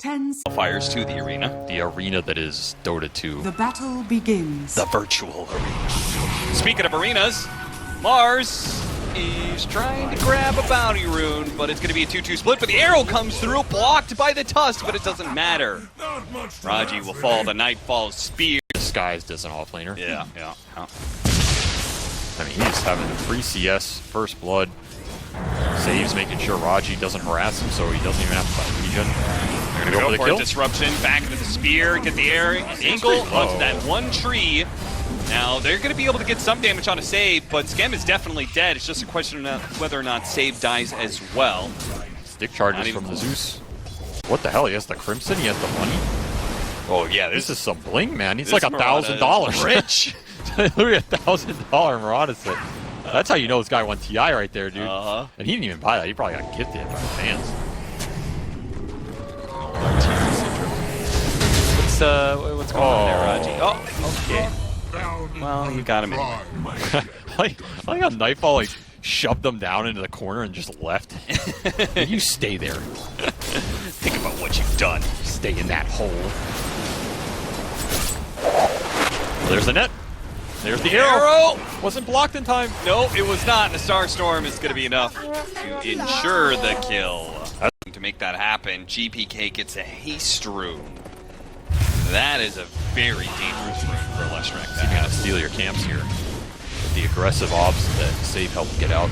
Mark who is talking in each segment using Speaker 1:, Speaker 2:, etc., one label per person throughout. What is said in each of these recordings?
Speaker 1: Fires to the arena.
Speaker 2: The arena that is Dota 2.
Speaker 3: The battle begins.
Speaker 1: The virtual arena. Speaking of arenas, Mars is trying to grab a bounty rune, but it's going to be a 2-2 split. But the arrow comes through, blocked by the tusk, but it doesn't matter. Raji will fall. The Nightfall Spear.
Speaker 2: Disguised as an offlaner.
Speaker 1: Yeah.
Speaker 2: I mean, he's having free CS, first blood. Saves, making sure Raji doesn't harass him, so he doesn't even have to fight regen.
Speaker 1: They're going to go for a disruption, back into the spear, get the angle onto that one tree. Now, they're going to be able to get some damage on a save, but Skem is definitely dead. It's just a question of whether or not save dies as well.
Speaker 2: Stick charges from the Zeus. What the hell? He has the Crimson? He has the money?
Speaker 1: Oh, yeah.
Speaker 2: This is some bling, man. He's like $1,000.
Speaker 1: Rich.
Speaker 2: Literally $1,000 Murata set. That's how you know this guy won TI right there, dude. And he didn't even buy that. He probably got gifted by the fans.
Speaker 1: What's going on there, Raji? Oh, okay. Well, you got him anyway.
Speaker 2: like how Nightfall like shoved them down into the corner and just left. And you stay there.
Speaker 1: Think about what you've done.
Speaker 2: Stay in that hole. Well, there's the net. There's the arrow. Wasn't blocked in time.
Speaker 1: No, it was not. And the Star Storm is going to be enough to ensure the kill. To make that happen, GPK gets a haste rune. That is a very dangerous rune for Leshrac.
Speaker 2: You're going to steal your camps here. With the aggressive obs that save help get out.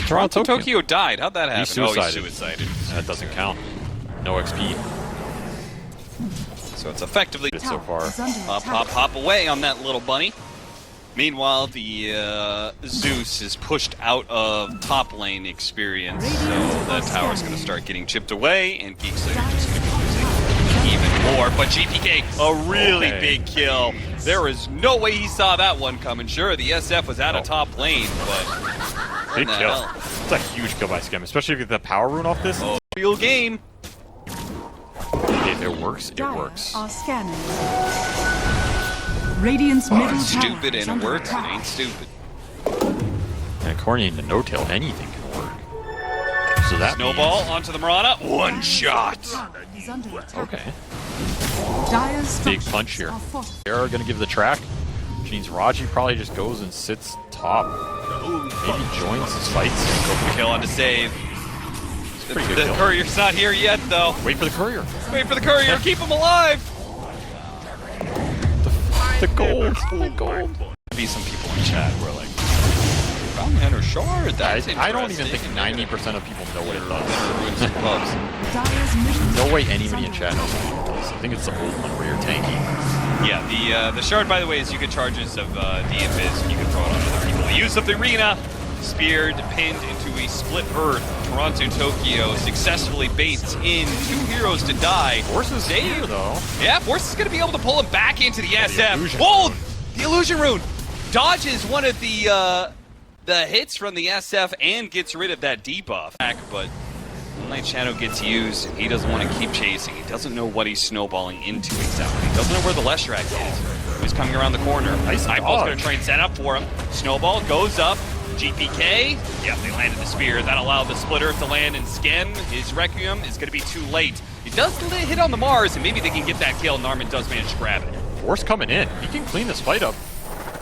Speaker 1: Toronto Tokyo died. How'd that happen?
Speaker 2: He suicided.
Speaker 1: He suicided.
Speaker 2: That doesn't count. No XP.
Speaker 1: So it's effectively
Speaker 2: so far.
Speaker 1: Hop away on that little bunny. Meanwhile, the Zeus is pushed out of top lane experience, so the tower's going to start getting chipped away, and GEEK SLATE is just going to be losing even more. But GPK, a really big kill. There is no way he saw that one coming. Sure, the SF was out of top lane, but
Speaker 2: big kill. It's a huge kill by Skem, especially if you get the power rune off this.
Speaker 1: Real game.
Speaker 2: It works. It works.
Speaker 3: Are scanning. Radiant's middle tower.
Speaker 1: Stupid and it works. It ain't stupid.
Speaker 2: And according to No-Tail, anything can work. So that
Speaker 1: Snowball onto the Murata. One shot.
Speaker 2: Okay. Big punch here. They're going to give the track, which means Raji probably just goes and sits top. Maybe joins his fights.
Speaker 1: Go for the kill on to save.
Speaker 2: The
Speaker 1: courier's not here yet, though.
Speaker 2: Wait for the courier.
Speaker 1: Wait for the courier. Keep him alive.
Speaker 2: The gold. The gold.
Speaker 1: Be some people in chat who are like, Fountain Hunter Shard. That's
Speaker 2: I don't even think 90% of people know what it does. No way anybody in chat knows what it does. I think it's the old one where you're tanky.
Speaker 1: Yeah, the shard, by the way, is you get charges of D-Invis, and you can throw it on other people. The use of the arena. Speared, pinned into a split earth. Toronto Tokyo successfully baits in 2 heroes to die.
Speaker 2: Force is here, though.
Speaker 1: Yeah, Force is going to be able to pull him back into the SF. Whoa! The illusion rune dodges one of the hits from the SF and gets rid of that debuff. But Moonlight Shadow gets used, and he doesn't want to keep chasing. He doesn't know what he's snowballing into exactly. He doesn't know where the Leshrac is. He's coming around the corner. Nightfall's going to try and set up for him. Snowball goes up. GPK, yeah, they landed the spear. That allowed the splitter to land, and Skem, his Requiem, is going to be too late. He does hit on the Mars, and maybe they can get that kill. Narman does manage to grab it.
Speaker 2: Force coming in. He can clean this fight up.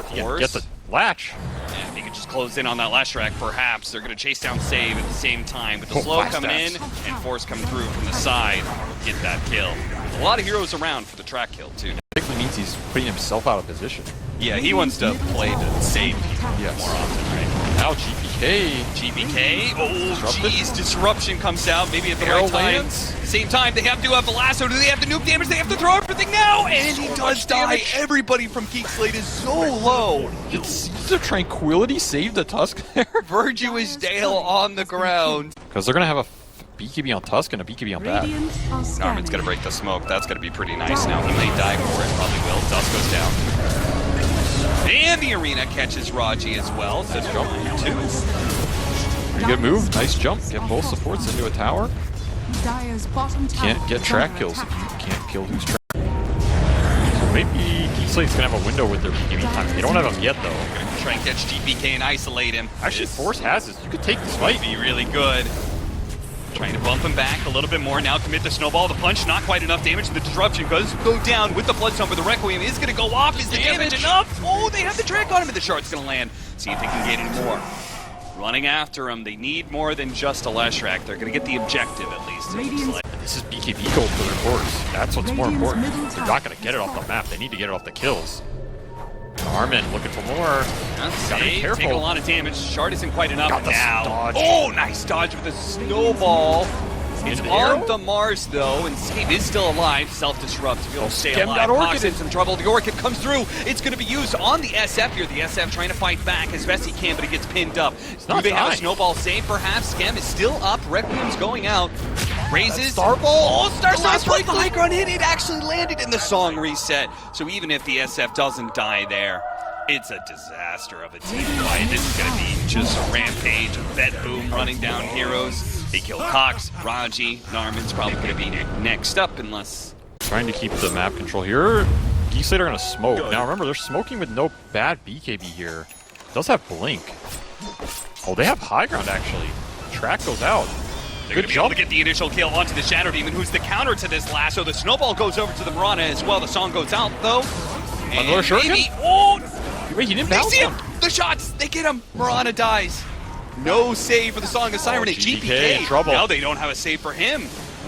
Speaker 2: He can get the latch.
Speaker 1: And he can just close in on that Leshrac, perhaps. They're going to chase down Save at the same time, with the slow coming in, and Force coming through from the side. Get that kill. There's a lot of heroes around for the track kill, too.
Speaker 2: Basically means he's putting himself out of position.
Speaker 1: Yeah, he wants to play to save people more often, right?
Speaker 2: Now GPK.
Speaker 1: Oh, jeez. Disruption comes out, maybe at the right time. Same time, they have to have the lasso. Do they have the nuke damage? They have to throw everything now, and he does die. Everybody from GEEK SLATE is so low.
Speaker 2: Did Seeds of Tranquility save the Tusk there?
Speaker 1: Virtuous Dale on the ground.
Speaker 2: Because they're going to have a BKB on Tusk and a BKB on Bat.
Speaker 1: Narman's going to break the smoke. That's going to be pretty nice now. He may die for it, probably will. Dusk goes down. And the arena catches Raji as well. So jump too.
Speaker 2: Pretty good move. Nice jump. Get both supports into a tower. Can't get track kills if you can't kill who's track. So maybe GEEK SLATE's going to have a window with their beginning time. They don't have him yet, though.
Speaker 1: Going to try and catch GPK and isolate him.
Speaker 2: Actually, Force has this. You could take this fight.
Speaker 1: Be really good. Trying to bump him back a little bit more now, commit the snowball. The punch, not quite enough damage. The disruption does go down with the Bloodstone, but the Requiem is going to go off. Is the damage enough? Oh, they have the track on him, and the shard's going to land. See if they can get any more. Running after him, they need more than just a Leshrac. They're going to get the objective at least.
Speaker 2: This is BKB gold for their cores. That's what's more important. They're not going to get it off the map. They need to get it off the kills. Armin looking for more.
Speaker 1: Gotta be careful. Take a lot of damage. Shard isn't quite enough now.
Speaker 2: Dodge.
Speaker 1: Oh, nice dodge with the snowball. It's on the Mars though, and Skate is still alive. Self-destruct to be able to stay alive. Cox in some trouble. The Orchid comes through. It's going to be used on the SF here. The SF trying to fight back as best he can, but he gets pinned up. Do they have a snowball save perhaps? Scam is still up. Requiem's going out. Raises. Starball. Oh, Star's right. The high ground hit. It actually landed in the song reset. So even if the SF doesn't die there, it's a disaster of a team fight. This is going to be just a rampage of BETBOOM running down heroes. They kill Cox, Raji, Narman's probably going to be next up unless...
Speaker 2: Trying to keep the map control here. GEEK SLATE are going to smoke. Now remember, they're smoking with no bad BKB here. Does have Blink. Oh, they have high ground actually. Track goes out.
Speaker 1: They're going to be able to get the initial kill onto the Shadow Demon, who's the counter to this lasso. The snowball goes over to the Mirana as well. The song goes out though.
Speaker 2: Another shuriken?
Speaker 1: Oh!
Speaker 2: Wait, he didn't bounce him.
Speaker 1: The shots, they get him. Mirana dies. No save for the Song of Siren. GPK.
Speaker 2: Trouble.
Speaker 1: Now they don't have a save for him.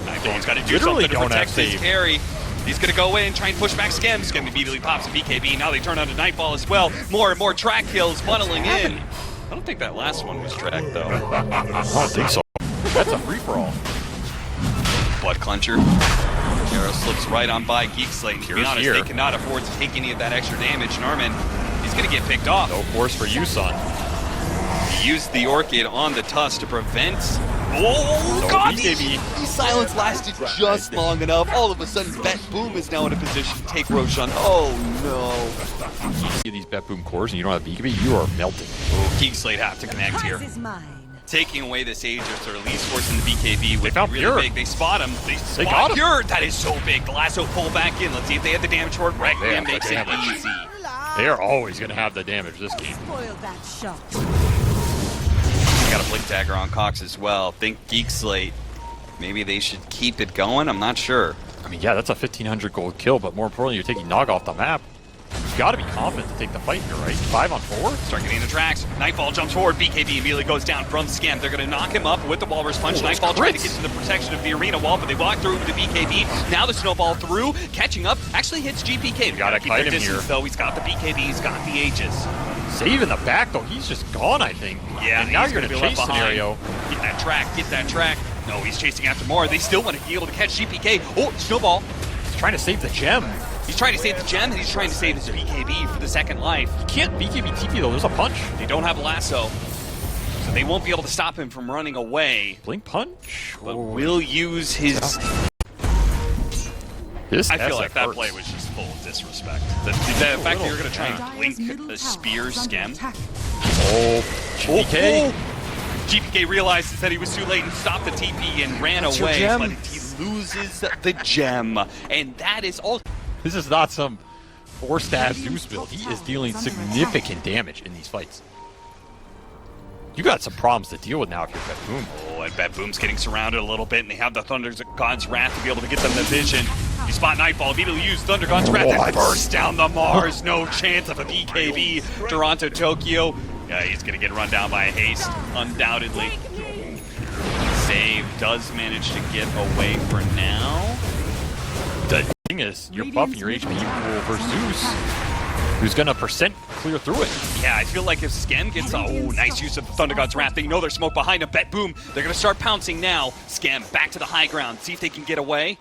Speaker 1: Nightfall's got to do something to protect his carry. He's going to go in, try and push back Scam. Scam immediately pops a BKB. Now they turn on to Nightfall as well. More and more track kills funneling in. I don't think that last one was track though.
Speaker 2: I don't think so. That's a free-for-all.
Speaker 1: Butt clencher. Arrow slips right on by GEEK SLATE. To be honest, they cannot afford to take any of that extra damage. Narman, he's going to get picked off.
Speaker 2: No force for you, son.
Speaker 1: He used the Orchid on the Tusk to prevent... Oh, God! The silence lasted just long enough. All of a sudden, BETBOOM is now in a position to take Roshan. Oh, no.
Speaker 2: You see these BETBOOM cores and you don't have BKB, you are melting.
Speaker 1: Oh, GEEK SLATE have to connect here. Taking away this Aegis, or at least forcing the BKB with really big. They spot him. They got him. Pure. That is so big. The lasso pull back in. Let's see if they have the damage for it. Requiem makes it easy.
Speaker 2: They are always going to have the damage this game.
Speaker 4: That shot.
Speaker 1: Got a Blink Dagger on Cox as well. Think GEEK SLATE. Maybe they should keep it going. I'm not sure.
Speaker 2: I mean, yeah, that's a 1,500 gold kill, but more importantly, you're taking Nog off the map. You've got to be confident to take the fight here, right? 5 on 4?
Speaker 1: Start getting the tracks. Nightfall jumps forward. BKB immediately goes down from Scam. They're going to knock him up with the Walrus Punch. Nightfall trying to get to the protection of the arena wall, but they walk through with the BKB. Now the snowball through, catching up, actually hits GPK.
Speaker 2: Got to kite him
Speaker 1: distance,
Speaker 2: here.
Speaker 1: Though. He's got the BKB, he's got the Aegis.
Speaker 2: Save in the back, though. He's just gone, I think.
Speaker 1: Yeah,
Speaker 2: and now you're in a chase scenario.
Speaker 1: Get that track, get that track. No, he's chasing after more. They still want to be able to catch GPK. Oh, snowball.
Speaker 2: He's trying to save the gem.
Speaker 1: He's trying to save the gem, and he's trying to save his BKB for the second life.
Speaker 2: You can't BKB TP, though. There's a punch.
Speaker 1: They don't have a lasso, so they won't be able to stop him from running away.
Speaker 2: Blink punch?
Speaker 1: But will use his... I feel like that play was just full of disrespect. The fact that you're going to try and blink the spear Scam.
Speaker 2: Oh, GPK.
Speaker 1: GPK realizes that he was too late and stopped the TP and ran away, but he loses the gem. And that is all...
Speaker 2: This is not some 4-stab Zeus build. He is dealing significant damage in these fights. You got some problems to deal with now if you're BETBOOM.
Speaker 1: Oh, and BETBOOM's getting surrounded a little bit, and they have the Thunder God's Wrath to be able to get them the vision. You spot Nightfall, immediately use Thunder God's Wrath and burst down the Mars. No chance of a BKB. Toronto, Tokyo. Yeah, he's going to get run down by a haste, undoubtedly. Save does manage to get away for now.
Speaker 2: The thing is, you're buffing your HP pool for Zeus, who's going to percent clear through it.
Speaker 1: Yeah, I feel like if Scam gets nice use of the Thunder God's Wrath, they know there's smoke behind him. BETBOOM, they're going to start pouncing now. Scam back to the high ground, see if they can get away.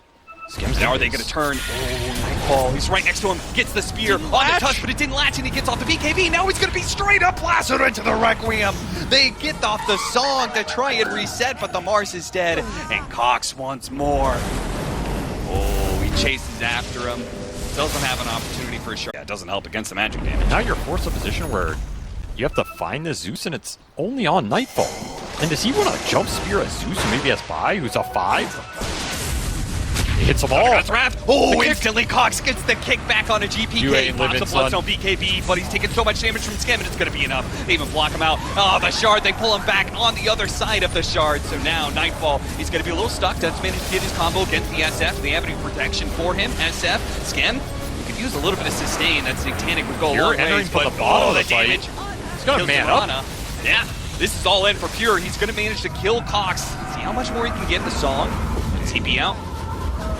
Speaker 1: Now are they going to turn? Oh, Nightfall. He's right next to him. Gets the spear on the touch, but it didn't latch, and he gets off the BKB. Now he's going to be straight up blasted into the Requiem. They get off the song to try and reset, but the Mars is dead, and Cox once more. Oh, he chases after him. Doesn't have an opportunity for a shot. Yeah, it doesn't help against the magic damage.
Speaker 2: Now you're forced to a position where you have to find this Zeus, and it's only on Nightfall. And does he want to jump spear a Zeus who maybe has 5, who's a 5? hits them all.
Speaker 1: That's Wrath. Oh, instantly Cox gets the kick back on a GPK. Pops the Bloodstone BKB, but he's taking so much damage from Skem, and it's going to be enough. They even block him out. Oh, the Shard, they pull him back on the other side of the Shard. So now Nightfall, he's going to be a little stuck. Doesn't manage to get his combo against the SF. They have any protection for him. SF, Skem, he could use a little bit of sustain. That Satanic would go a long ways, but the damage.
Speaker 2: He's going to man up.
Speaker 1: Yeah, this is all in for Pure. He's going to manage to kill Cox. See how much more he can get in the song. TP out.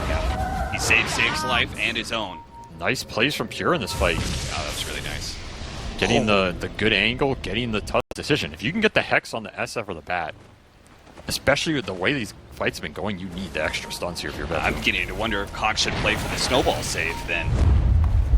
Speaker 1: Yeah. He saves life and his own.
Speaker 2: Nice plays from Pure in this fight.
Speaker 1: Oh, that's really nice.
Speaker 2: Getting the good angle, getting the tough decision. If you can get the Hex on the SF or the Bat, especially with the way these fights have been going, you need the extra stunts here if you're BETBOOM.
Speaker 1: I'm beginning to wonder if Cox should play for the snowball save then.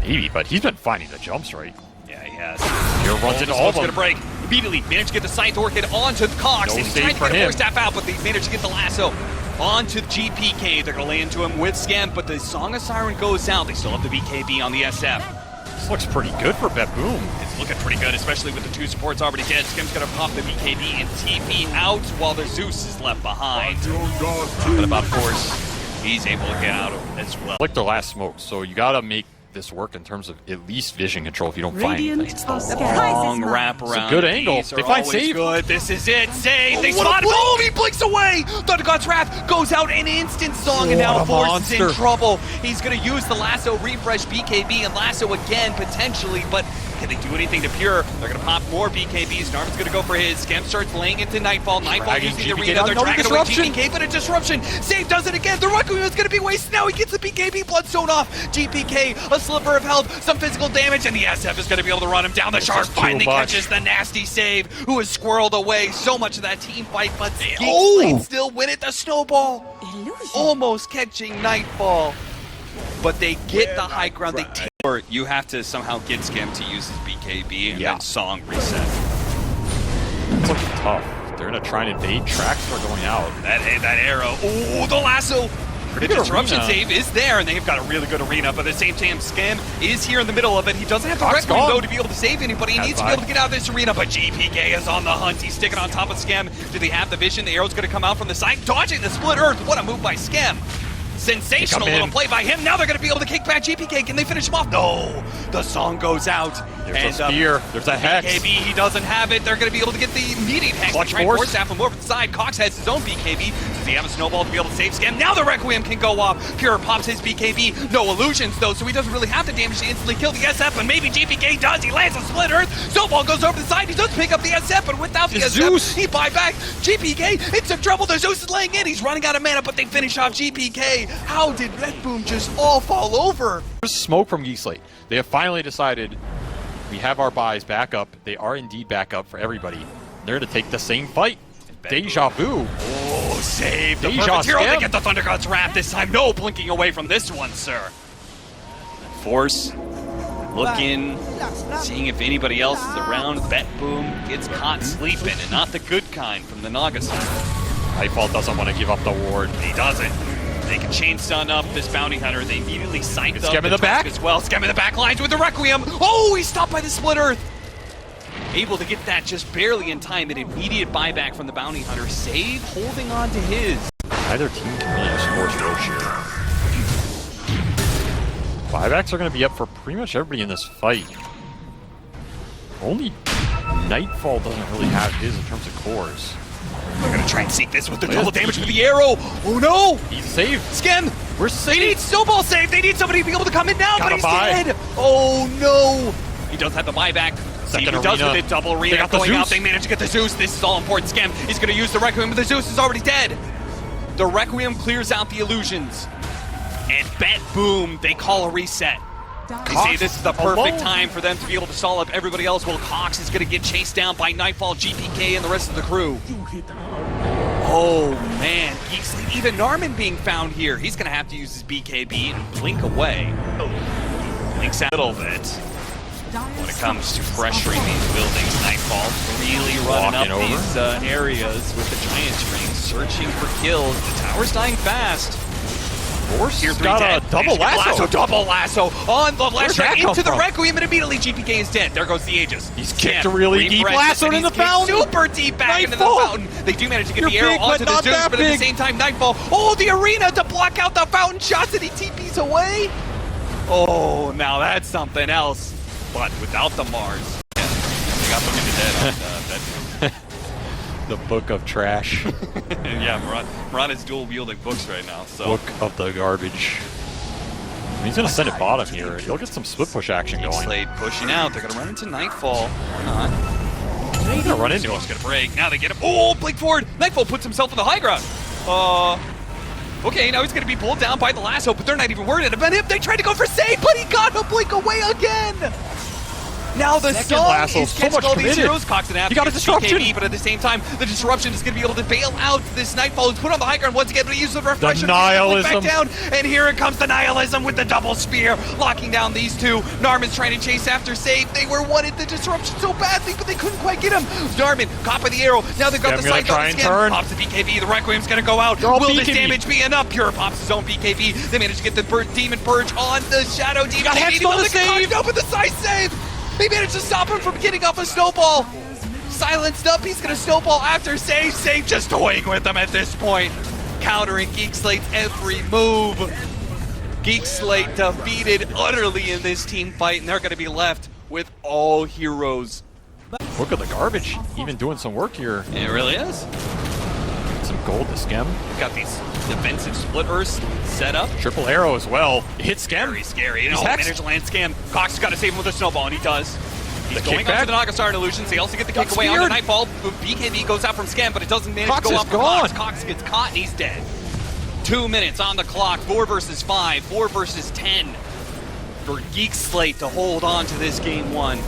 Speaker 2: Maybe, but he's been finding the jumps right.
Speaker 1: Yeah, he has.
Speaker 2: Pure runs into all of them.
Speaker 1: Gonna break. Immediately managed to get the Scythe Orchid onto Cox.
Speaker 2: No
Speaker 1: and he's
Speaker 2: save
Speaker 1: trying to
Speaker 2: for
Speaker 1: get a
Speaker 2: him.
Speaker 1: Force Staff out, but they managed to get the lasso onto the GPK. They're gonna lay into him with Skem, but the Song of Siren goes out. They still have the BKB on the SF.
Speaker 2: This looks pretty good for BETBOOM.
Speaker 1: It's looking pretty good, especially with the two supports already dead. Skem's gonna pop the BKB and TP out while the Zeus is left behind. But about Force, he's able to get out of it as well.
Speaker 2: Like their last smoke, so you gotta make this work in terms of at least vision control if you don't find anything.
Speaker 1: Long wrap around.
Speaker 2: It's a good angle. They find save.
Speaker 1: Good. This is it. Save. They spot him. Oh, he blinks away. Thunder God's Wrath goes out in instant song, and now Force is in trouble. He's going to use the lasso, refresh BKB, and lasso again potentially, but can they do anything to Pure? They're going to pop more BKBs. Narman's going to go for his. Skem starts laying into Nightfall. Nightfall using the arena. They're dragging away GPK, but a disruption. Save does it again. The Requiem is going to be wasted. Now he gets the BKB Bloodstone off. GPK, a sliver of health, some physical damage, and the SF is going to be able to run him down. The Shard finally catches the nasty save, who is squirreled away. So much of that team fight, but GEEK SLATE still win it. The snowball almost catching Nightfall, but they get the high ground. They take. Or you have to somehow get Skem to use his BKB and then Song reset.
Speaker 2: It's looking tough. They're going to try and evade tracks that are going out.
Speaker 1: That arrow. Oh, the lasso. The disruption save is there, and they've got a really good arena, but at the same time, Skem is here in the middle of it. He doesn't have the Requiem, though, to be able to save anybody. He needs to be able to get out of this arena, but GPK is on the hunt. He's sticking on top of Skem. Do they have the vision? The arrow's going to come out from the side, dodging the Split Earth. What a move by Skem. Sensational little play by him. Now they're going to be able to kick back GPK. Can they finish him off? No. The Song goes out.
Speaker 2: There's a spear. There's a Hex.
Speaker 1: BKB, he doesn't have it. They're going to be able to get the immediate Hex.
Speaker 2: Clutch
Speaker 1: Try and force staff him over to the side. Cox has his own BKB. Does he have a snowball to be able to save Skem? Now the Requiem can go off. Pure pops his BKB. No illusions, though, so he doesn't really have the damage to instantly kill the SF, and maybe GPK does. He lands a Split Earth. Snowball goes over to the side. He does pick up the SF, but without the SF, he buy back. GPK in some trouble. The Zeus is laying in. He's running out of mana, but they finish off GPK. How did BETBOOM just all fall over?
Speaker 2: There's smoke from GEEK SLATE. They have finally decided we have our buys back up. They are indeed back up for everybody. They're going to take the same fight. Deja vu.
Speaker 1: Oh, save the perfect hero. They get the Thunder God's Wrath this time. No blinking away from this one, sir. Force looking, seeing if anybody else is around. BETBOOM gets caught sleeping, and not the good kind from the Naga side.
Speaker 2: Nightfall doesn't want to give up the ward.
Speaker 1: He doesn't. They can chain stun up this bounty hunter. They immediately sight up
Speaker 2: Skem in the back
Speaker 1: as well. Skem in the back lines with the Requiem. Oh, he's stopped by the Split Earth. Able to get that just barely in time. An immediate buyback from the bounty hunter. Save holding on to his.
Speaker 2: Neither team can really just force Roche here. Buybacks are going to be up for pretty much everybody in this fight. Only Nightfall doesn't really have his in terms of cores.
Speaker 1: They're gonna try and seek this with the double damage with the arrow. Oh no!
Speaker 2: He's saved.
Speaker 1: Skem!
Speaker 2: We're saved.
Speaker 1: They need snowball save. They need somebody to be able to come in now, but he's dead. Oh no! He does have the buyback. See what he does with it. Double arena going out. They manage to get the Zeus. This is all important. Skem is gonna use the Requiem, but the Zeus is already dead. The Requiem clears out the illusions. And BETBOOM, they call a reset. They say this is the perfect time for them to be able to stall up everybody else. Well, Cox is going to get chased down by Nightfall, GPK, and the rest of the crew. Oh, man. GEEK SLATE, even Narman being found here. He's going to have to use his BKB and blink away. Blinks out a little bit. When it comes to pressuring these buildings, Nightfall really running up these areas with the Giant Ring, searching for kills. The tower's dying fast.
Speaker 2: Force
Speaker 1: Tier 3
Speaker 2: got
Speaker 1: dead.
Speaker 2: a double lasso.
Speaker 1: Double lasso on the left
Speaker 2: Where's
Speaker 1: track
Speaker 2: that come
Speaker 1: into the
Speaker 2: from?
Speaker 1: Requiem, and immediately GPK is dead. There goes the Aegis.
Speaker 2: He's kicked a really deep lasso in the fountain.
Speaker 1: Super deep back into the
Speaker 2: Nightfall.
Speaker 1: fountain. They do manage to get
Speaker 2: You're
Speaker 1: the arrow
Speaker 2: big, but
Speaker 1: onto the
Speaker 2: not
Speaker 1: Zeus,
Speaker 2: that
Speaker 1: but at the
Speaker 2: big.
Speaker 1: same time, Nightfall. Oh, the arena to block out the fountain shots, and he TPs away. Oh, now that's something else. But without the Mars. Yeah, they got them into dead on that.
Speaker 2: The book of trash.
Speaker 1: Yeah, Murat is dual wielding books right now. So
Speaker 2: Book of the garbage. He's gonna send it bottom here. He'll get some split push action
Speaker 1: GEEK
Speaker 2: going.
Speaker 1: SLATE pushing out. They're gonna run into Nightfall. Or not.
Speaker 2: He's gonna run into him.
Speaker 1: It's gonna break. Now they get him. Oh, blink forward. Nightfall puts himself in the high ground. Okay, now he's gonna be pulled down by the lasso, but they're not even worried about him. They tried to go for save, but he got a blink away again. Now the
Speaker 2: Second
Speaker 1: song
Speaker 2: lasso,
Speaker 1: is
Speaker 2: so
Speaker 1: catching
Speaker 2: much
Speaker 1: all these
Speaker 2: committed.
Speaker 1: heroes. Cox and
Speaker 2: He got a disruption.
Speaker 1: BKB, but at the same time, the disruption is going to be able to bail out this Nightfall. He's put on the high ground once again, but he uses the refresher.
Speaker 2: nihilism.
Speaker 1: Back down, and here it comes the nihilism with the double spear, locking down these two. Narman's trying to chase after save. They wanted the disruption so badly, but they couldn't quite get him. Narman caught by the arrow. Now they've got
Speaker 2: Skem
Speaker 1: the
Speaker 2: gonna
Speaker 1: sight
Speaker 2: try
Speaker 1: on
Speaker 2: and
Speaker 1: Skem.
Speaker 2: turn.
Speaker 1: Pops the BKB. The Requiem's going to go out.
Speaker 2: They're all
Speaker 1: Will this
Speaker 2: BKB.
Speaker 1: damage be enough? Pure pops his own BKB. They managed to get the Demon Purge on the Shadow Demon.
Speaker 2: Got hexed on the save.
Speaker 1: Up with the side save. They managed to stop him from getting off a snowball. Silenced up, he's gonna snowball after save. Save just toying with him at this point. Countering GEEK SLATE's every move. GEEK SLATE defeated utterly in this team fight, and they're gonna be left with all heroes.
Speaker 2: Book of the garbage. Even doing some work here.
Speaker 1: It really is.
Speaker 2: Some gold to Skem.
Speaker 1: Got these defensive splitters set up.
Speaker 2: Triple arrow as well. It hits Skem.
Speaker 1: Very scary. And
Speaker 2: He's
Speaker 1: oh,
Speaker 2: hexed.
Speaker 1: managed to land Scam. Cox has got to save him with a snowball, and he does. He's
Speaker 2: The
Speaker 1: going
Speaker 2: kickback.
Speaker 1: onto the Nagasar illusions. They also get the
Speaker 2: Got
Speaker 1: kick away onto
Speaker 2: speared.
Speaker 1: Nightfall. BKB goes out from Scam, but it doesn't manage
Speaker 2: Cox
Speaker 1: to go
Speaker 2: is
Speaker 1: out from
Speaker 2: gone.
Speaker 1: Cox. Cox gets caught, and he's dead. 2 minutes on the clock. 4 versus 5. 4 versus 10 for GEEK SLATE to hold on to this game one.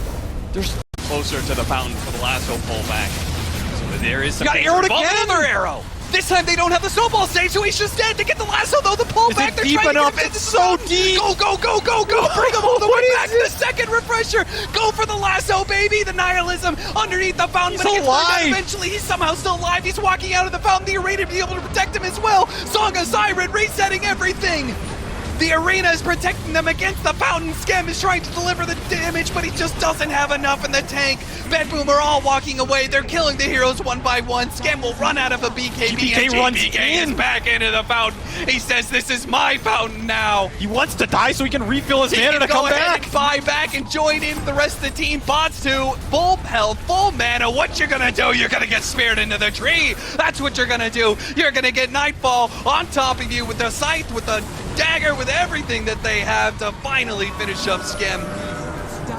Speaker 1: They're closer to the fountain for the lasso pullback. So there is some
Speaker 2: Got
Speaker 1: danger.
Speaker 2: arrowed
Speaker 1: Involved.
Speaker 2: again.
Speaker 1: Another arrow. This time they don't have the snowball save, so he's just dead to get the lasso, though. The pullback,
Speaker 2: Is it
Speaker 1: they're
Speaker 2: deep
Speaker 1: trying
Speaker 2: enough?
Speaker 1: to get it
Speaker 2: It's
Speaker 1: into the
Speaker 2: so
Speaker 1: fountain.
Speaker 2: deep.
Speaker 1: Go, go, go, go, go. Bring him all the way back. The second refresher. Go for the lasso, baby. The nihilism underneath the fountain.
Speaker 2: He's
Speaker 1: but he gets burned out
Speaker 2: alive.
Speaker 1: eventually. He's somehow still alive. He's walking out of the fountain. The arena to be able to protect him as well. Song of Siren resetting everything. The arena is protecting them against the fountain. Skem is trying to deliver the damage, but he just doesn't have enough in the tank. BETBOOM are all walking away. They're killing the heroes one by one. Skem will run out of a BKB.
Speaker 2: GPK
Speaker 1: and
Speaker 2: runs
Speaker 1: GPK is
Speaker 2: in.
Speaker 1: back into the fountain. He says, "This is my fountain now."
Speaker 2: He wants to die so he can refill his
Speaker 1: He
Speaker 2: mana
Speaker 1: can
Speaker 2: to
Speaker 1: go
Speaker 2: come
Speaker 1: ahead
Speaker 2: back.
Speaker 1: and buy back and join in the rest of the team. Bots to full health, full mana. What you're gonna do? You're gonna get speared into the tree. That's what you're gonna do. You're gonna get Nightfall on top of you with the scythe, with the dagger, with everything that they have to finally finish up Skem.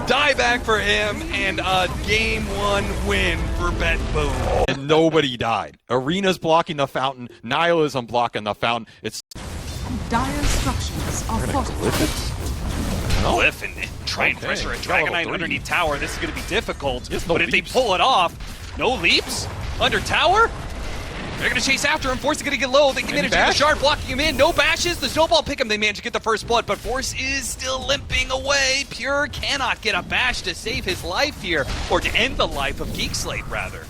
Speaker 1: Die back for him, and a game one win for BETBOOM.
Speaker 2: And nobody died. Arena's blocking the fountain. Nihilism blocking the fountain. It's
Speaker 3: Dire structures are fortified.
Speaker 1: Glyph and try and
Speaker 2: Okay.
Speaker 1: pressure a
Speaker 2: Got
Speaker 1: Dragon
Speaker 2: level
Speaker 1: Knight
Speaker 2: 3.
Speaker 1: underneath tower. This is going to be difficult.
Speaker 2: Yes, no
Speaker 1: but if
Speaker 2: leaps.
Speaker 1: they pull it off, no leaps under tower. They're going to chase after him. Force is going to get low. They can manage to get the
Speaker 2: bash?
Speaker 1: shard, blocking him in. No bashes. The snowball pick him. They manage to get the first blood, but Force is still limping away. Pure cannot get a bash to save his life here, or to end the life of GEEK SLATE, rather.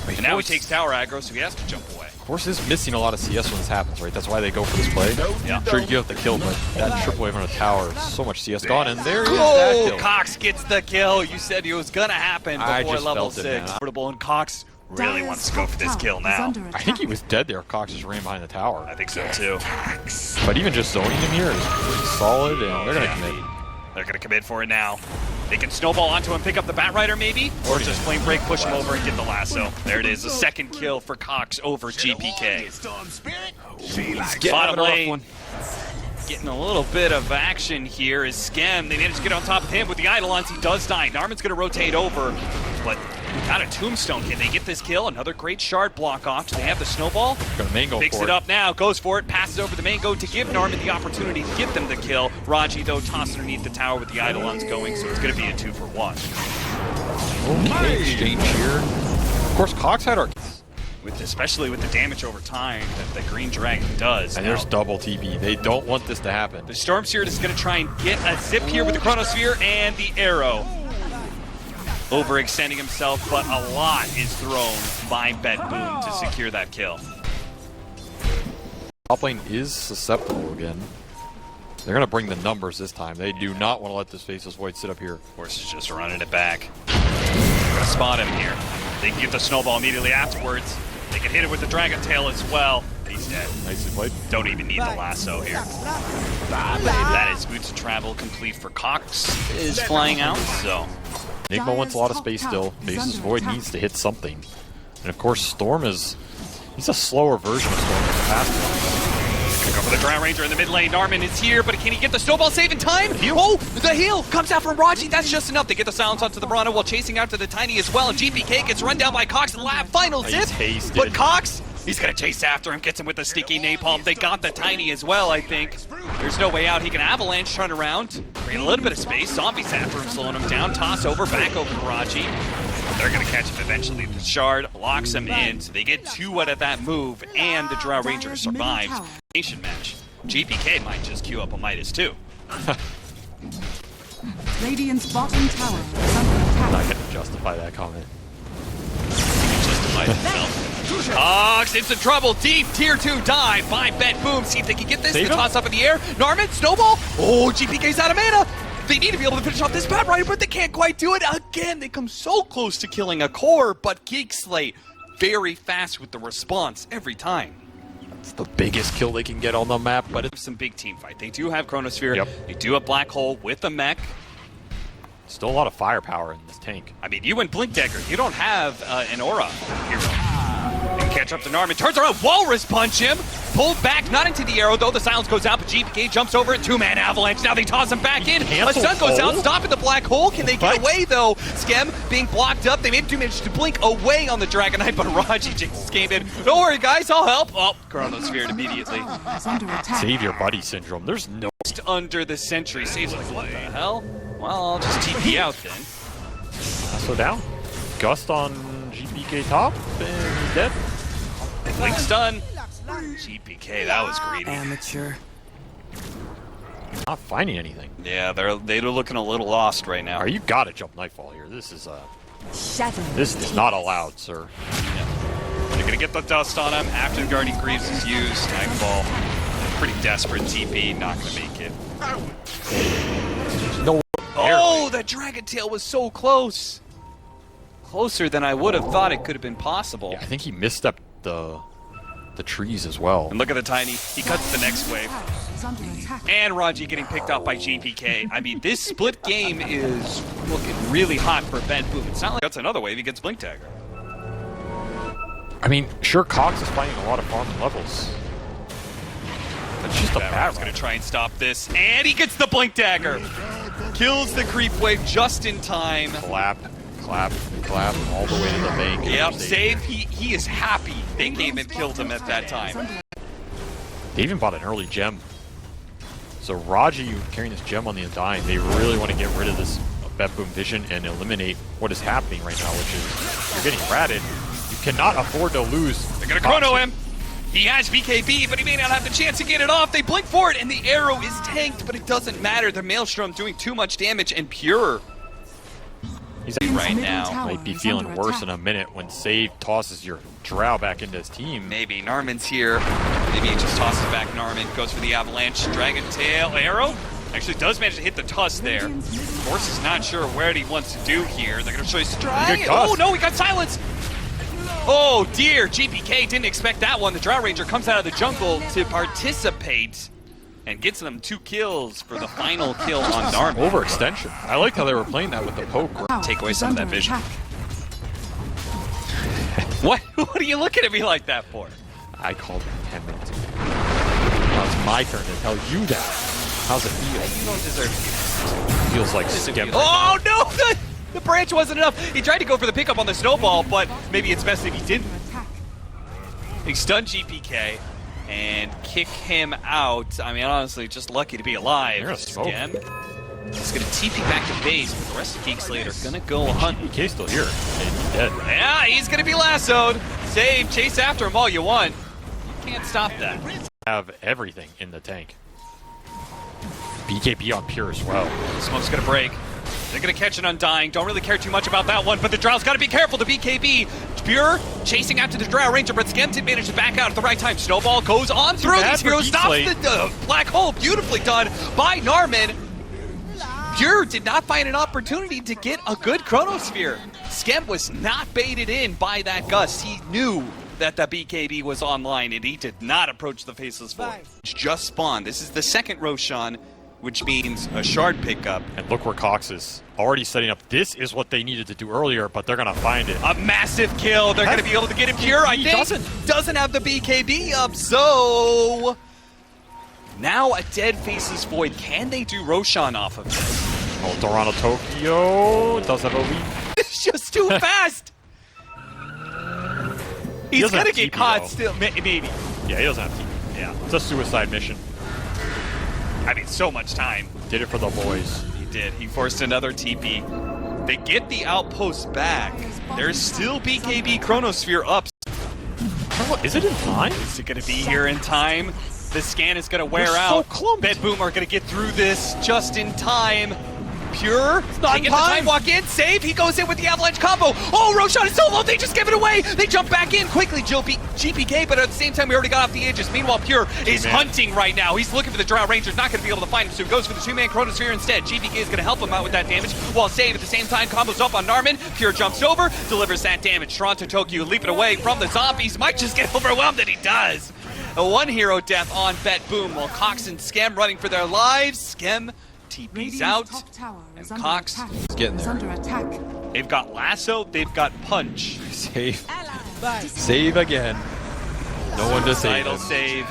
Speaker 1: And now he takes tower aggro, so he has to jump away.
Speaker 2: Force is missing a lot of CS when this happens, right? That's why they go for this play.
Speaker 1: Yeah.
Speaker 2: Sure, you give the kill, but that triple wave on a tower, so much CS gone, and there is that
Speaker 1: Oh,
Speaker 2: kill.
Speaker 1: Cox gets the kill. You said it was going to happen
Speaker 2: I
Speaker 1: before
Speaker 2: just
Speaker 1: level
Speaker 2: felt it,
Speaker 1: 6.
Speaker 2: man.
Speaker 1: Portable, and Cox really wants to go for this kill now.
Speaker 2: I think he was dead there. Cox just ran behind the tower.
Speaker 1: I think so too.
Speaker 2: But even just zoning him here is pretty solid, and they're going to commit.
Speaker 1: They're going to commit for it now. They can snowball onto him, pick up the Bat Rider maybe, or just flame break, push him over, and get the lasso. There it is, the second kill for Cox over GPK. Bottom lane, getting a little bit of action here is Skem. They managed to get on top of him with the Eidolons. He does die. Narman's going to rotate over, but got a tombstone. Can they get this kill? Another great shard block off. Do they have the snowball?
Speaker 2: Gonna mango
Speaker 1: Picks
Speaker 2: for
Speaker 1: it up now, goes for it, passes over the mango to give Narman the opportunity to get them the kill. Raji, though, tossed underneath the tower with the Eidolons going, so it's going to be a 2-for-1.
Speaker 2: Okay, exchange here. Of course, Cox had our...
Speaker 1: Especially with the damage over time that the Green Dragon does.
Speaker 2: And there's double TP. They don't want this to happen.
Speaker 1: The Storm Spirit is going to try and get a zip here with the Chronosphere and the arrow. Overextending himself, but a lot is thrown by BETBOOM to secure that kill.
Speaker 2: Top lane is susceptible again. They're going to bring the numbers this time. They do not want to let this Faceless Void sit up here.
Speaker 1: Force is just running it back. They're going to spot him here. They can get the snowball immediately afterwards. They can hit it with the Dragon Tail as well. He's dead.
Speaker 2: Nicely played.
Speaker 1: Don't even need the lasso here. That is Boots of Travel complete for Cox is flying out, so.
Speaker 2: Enigma wants a lot of space still. Faceless Void needs to hit something. And of course, Storm is... he's a slower version of Storm in the past.
Speaker 1: Gonna go for the Drow Ranger in the mid lane. Narman is here, but can he get the snowball save in time? Oh, the heal comes out from Raji. That's just enough to get the silence onto the Brana while chasing out to the Tiny as well. And GPK gets run down by Cox in the final zip. But Cox, he's gonna chase after him, gets him with the sticky napalm. They got the Tiny as well, I think. There's no way out. He can avalanche, turn around, create a little bit of space. Zombies after him, slowing him down. Toss over, back over to Raji. They're going to catch him eventually. The Shard locks him in, so they get 2 out of that move, and the Drow Ranger survives. Nation match. GPK might just queue up a Midas too.
Speaker 3: Radiant's bottom tower is under attack.
Speaker 2: I'm not going to justify that comment.
Speaker 1: Justified himself. Cox into trouble. Deep tier 2 dive by BETBOOM. See if they can get this. They toss up in the air. Narman, snowball. Oh, GPK's out of mana. They need to be able to finish off this Bat Rider, but they can't quite do it. Again, they come so close to killing a core, but GEEK SLATE very fast with the response every time.
Speaker 2: It's the biggest kill they can get on the map, but it's
Speaker 1: some big team fight. They do have Chronosphere.
Speaker 2: Yep.
Speaker 1: They do have Black Hole with a mech.
Speaker 2: Still a lot of firepower in this tank.
Speaker 1: I mean, you and Blink Dagger, you don't have an aura hero. They can catch up to Narman. Turns around, Walrus punch him. Pulled back, not into the arrow, though the silence goes out, but GPK jumps over it. 2-man avalanche. Now they toss him back in. A stun goes out, stopping the black hole. Can they get away, though? Skem being blocked up. They do manage to blink away on the Dragon Knight, but Raji just came in. Don't worry, guys, I'll help. Oh, Chronosphere immediately.
Speaker 2: Save your buddy syndrome. There's no...
Speaker 1: Under the sentry. Saves like, what the hell? Well, I'll just TP out then.
Speaker 2: So down. Gust on GPK top, and he's dead.
Speaker 1: Blink's done. GPK, that was greedy.
Speaker 4: Amateur.
Speaker 2: Not finding anything.
Speaker 1: Yeah, they're looking a little lost right now.
Speaker 2: You gotta jump Nightfall here. This is not allowed, sir.
Speaker 1: Yeah. They're gonna get the dust on him after the Guardian Greaves is used. Nightfall, pretty desperate TP, not gonna make it.
Speaker 2: No.
Speaker 1: Oh, the Dragon Tail was so close. Closer than I would have thought it could have been possible.
Speaker 2: Yeah, I think he misstepped the trees as well.
Speaker 1: And look at the Tiny. He cuts the next wave. And Raji getting picked up by GPK. I mean, this split game is looking really hot for BETBOOM. It's not like that's another wave. He gets Blink Dagger.
Speaker 2: I mean, sure, Cox is finding a lot of farm levels. But just a Bat
Speaker 1: going to try and stop this. And he gets the Blink Dagger. Kills the creep wave just in time.
Speaker 2: Clap, clap, clap, all the way to the bank.
Speaker 1: Yep, save. He is happy they came and killed him at that time.
Speaker 2: They even bought an early gem. So Raji carrying this gem on the Undying, they really want to get rid of this BETBOOM vision and eliminate what is happening right now, which is you're getting ratted. You cannot afford to lose.
Speaker 1: They're going to chrono him. He has BKB, but he may not have the chance to get it off. They blink for it, and the arrow is tanked, but it doesn't matter. The Maelstrom doing too much damage, and Pure. He's right now.
Speaker 2: Might be feeling worse in a minute when Save tosses your Drow back into his team.
Speaker 1: Maybe Narman's here. Maybe he just tosses back Narman. Goes for the avalanche. Dragon Tail arrow. Actually does manage to hit the tusk there. Force is not sure where he wants to do here. They're going to show his strike. Oh no, he got silenced. Oh dear, GPK didn't expect that one. The Drow Ranger comes out of the jungle to participate and gets them 2 kills for the final kill on Narman.
Speaker 2: Overextension. I liked how they were playing that with the poke.
Speaker 1: Take away some of that vision. What are you looking at me like that for?
Speaker 2: I called it 10 minutes ago. Now it's my turn to tell you that. How's it feel?
Speaker 1: You don't deserve it.
Speaker 2: Feels like Skem.
Speaker 1: Oh no! The branch wasn't enough. He tried to go for the pickup on the snowball, but maybe it's best if he didn't. He stunned GPK and kick him out. I mean, honestly, just lucky to be alive. Skem. He's going to TP back to base, but the rest of GEEK SLATE are going to go hunt.
Speaker 2: GPK's still here, and he's dead.
Speaker 1: Yeah, he's going to be lassoed. Save, chase after him all you want. You can't stop that.
Speaker 2: Have everything in the tank. BKB on Pure as well.
Speaker 1: Smoke's going to break. They're going to catch an Undying. Don't really care too much about that one, but the Drow's got to be careful. The BKB, Pure chasing after the Drow Ranger, but Skem did manage to back out at the right time. Snowball goes on through these heroes, stops the black hole. Beautifully done by Narman. Pure did not find an opportunity to get a good Chronosphere. Skem was not baited in by that gust. He knew that the BKB was online, and he did not approach the Faceless Void. It's just spawned. This is the second Roshan, which means a shard pickup.
Speaker 2: And look where Cox is already setting up. This is what they needed to do earlier, but they're going to find it.
Speaker 1: A massive kill. They're going to be able to get him Pure, I think. Doesn't have the BKB up, so... Now a dead Faceless Void. Can they do Roshan off of this?
Speaker 2: Oh, Toronto Tokyo does have a lead.
Speaker 1: It's just too fast. He's going to get caught still, maybe.
Speaker 2: Yeah, he doesn't have TP. Yeah, it's a suicide mission.
Speaker 1: I mean, so much time.
Speaker 2: Did it for the boys.
Speaker 1: He did. He forced another TP. They get the outpost back. There's still BKB Chronosphere up.
Speaker 2: Is it in time?
Speaker 1: Is it going to be here in time? The scan is going to wear out. BETBOOM are going to get through this just in time. Pure, they get the time walk in, save, he goes in with the avalanche combo. Oh, Roshan is so low, they just give it away. They jump back in quickly, GPK, but at the same time, we already got off the Aegis. Meanwhile, Pure is hunting right now. He's looking for the Drow Ranger's not going to be able to find him, so he goes for the two-man Chronosphere instead. GPK is going to help him out with that damage, while Save at the same time combos up on Narman. Pure jumps over, delivers that damage. Toronto Tokyo leaping away from the zombies. Might just get overwhelmed, and he does. A one hero death on BETBOOM, while Cox and Skem running for their lives. Skem TP's out, and Cox
Speaker 2: is getting there.
Speaker 3: Under attack.
Speaker 1: They've got Lasso, they've got Punch.
Speaker 2: Save. Save again. No one to save him.
Speaker 1: Save.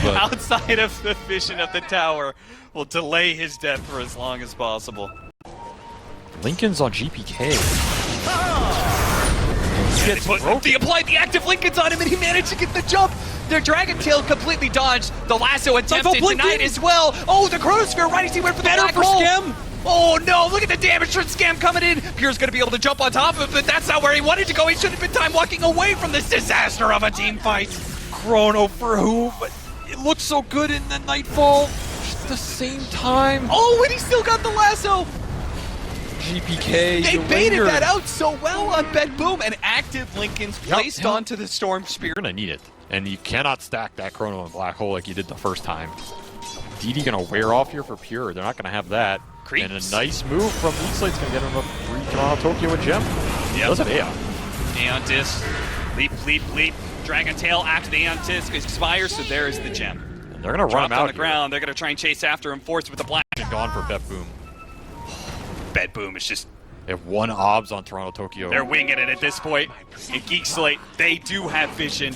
Speaker 2: But
Speaker 1: Outside of the vision of the tower will delay his death for as long as possible.
Speaker 2: Lincoln's on GPK.
Speaker 1: They applied the active Lincolns on him, and he managed to get the jump. Their Dragon Tail completely dodged. The Lasso attempted tonight as well. Oh, the Chronosphere right as he went for the black hole. Skem. Oh no, look at the damage from Skem coming in. Pure's going to be able to jump on top of it, but that's not where he wanted to go. He should have been time walking away from this disaster of a team fight.
Speaker 2: Chrono for who? But it looks so good in the Nightfall. Just at the same time.
Speaker 1: Oh, and he still got the Lasso.
Speaker 2: GPK.
Speaker 1: They baited that out so well on BETBOOM, and active Lincolns placed onto the Storm Spear.
Speaker 2: You're going to need it. And you cannot stack that Chrono and Black Hole like you did the first time. DD going to wear off here for Pure. They're not going to have that.
Speaker 1: Creeps.
Speaker 2: And a nice move from GEEK Slate's going to get him a free Toronto Tokyo with Gem.
Speaker 1: Yep.
Speaker 2: Does it Aeon?
Speaker 1: Aeon Disc. Leap, leap, leap. Dragon Tail after the Aeon Disc expires, so there is the Gem.
Speaker 2: And they're going to run him out
Speaker 1: on the ground. They're going to try and chase after him, forced with the black.
Speaker 2: Gone for BETBOOM.
Speaker 1: BETBOOM is just...
Speaker 2: They have one OBS on Toronto Tokyo.
Speaker 1: They're winging it at this point. And GEEK Slate, they do have vision.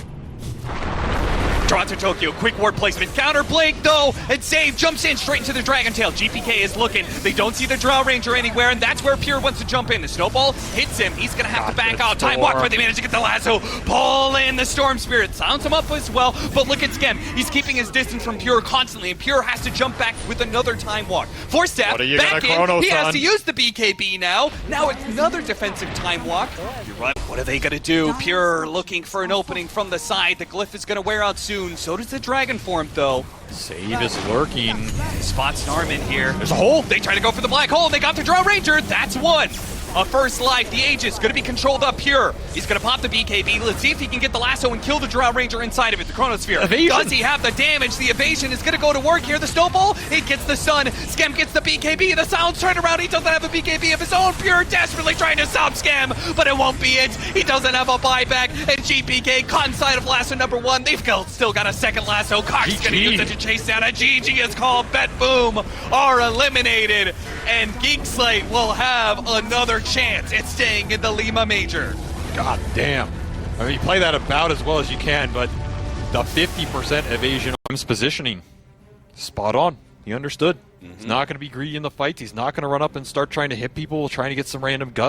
Speaker 1: Toronto Tokyo, quick ward placement, counter blink though, and Save jumps in straight into the Dragon Tail. GPK is looking, they don't see the Drow Ranger anywhere, and that's where Pure wants to jump in. The Snowball hits him, he's gonna have to back out. Time walk, but they manage to get the Lasso, pull in the Storm Spirit, sounds him up as well, but look at Skem, he's keeping his distance from Pure constantly, and Pure has to jump back with another Time Walk. Force Step, back in, he has to use the BKB now. Now it's another defensive Time Walk. You're right. What are they gonna do? Pure looking for an opening from the side, the Glyph is gonna wear out soon. So does the Dragon Form, though.
Speaker 2: Save is lurking.
Speaker 1: Spots Narman here. There's a hole. They try to go for the black hole. They got the Drow Ranger. That's one. A first life. The Aegis going to be controlled up Pure. He's going to pop the BKB. Let's see if he can get the Lasso and kill the Drow Ranger inside of it. The Chronosphere. Evasion. Does he have the damage? The evasion is going to go to work here. The Snowball. It gets the Sun. Skem gets the BKB. The Sound's turned around. He doesn't have a BKB of his own. Pure desperately trying to stop Skem, but it won't be it. He doesn't have a buyback. And GPK caught inside of Lasso number one. They've still got a second Lasso. Cox going to use it to chase down. A GG is called. BETBOOM are eliminated. And GEEK Slate will have another chance at staying in the Lima Major.
Speaker 2: God damn. I mean, you play that about as well as you can, but the 50% evasion positioning, spot on. He understood. He's not going to be greedy in the fights. He's not going to run up and start trying to hit people, trying to get some random guts.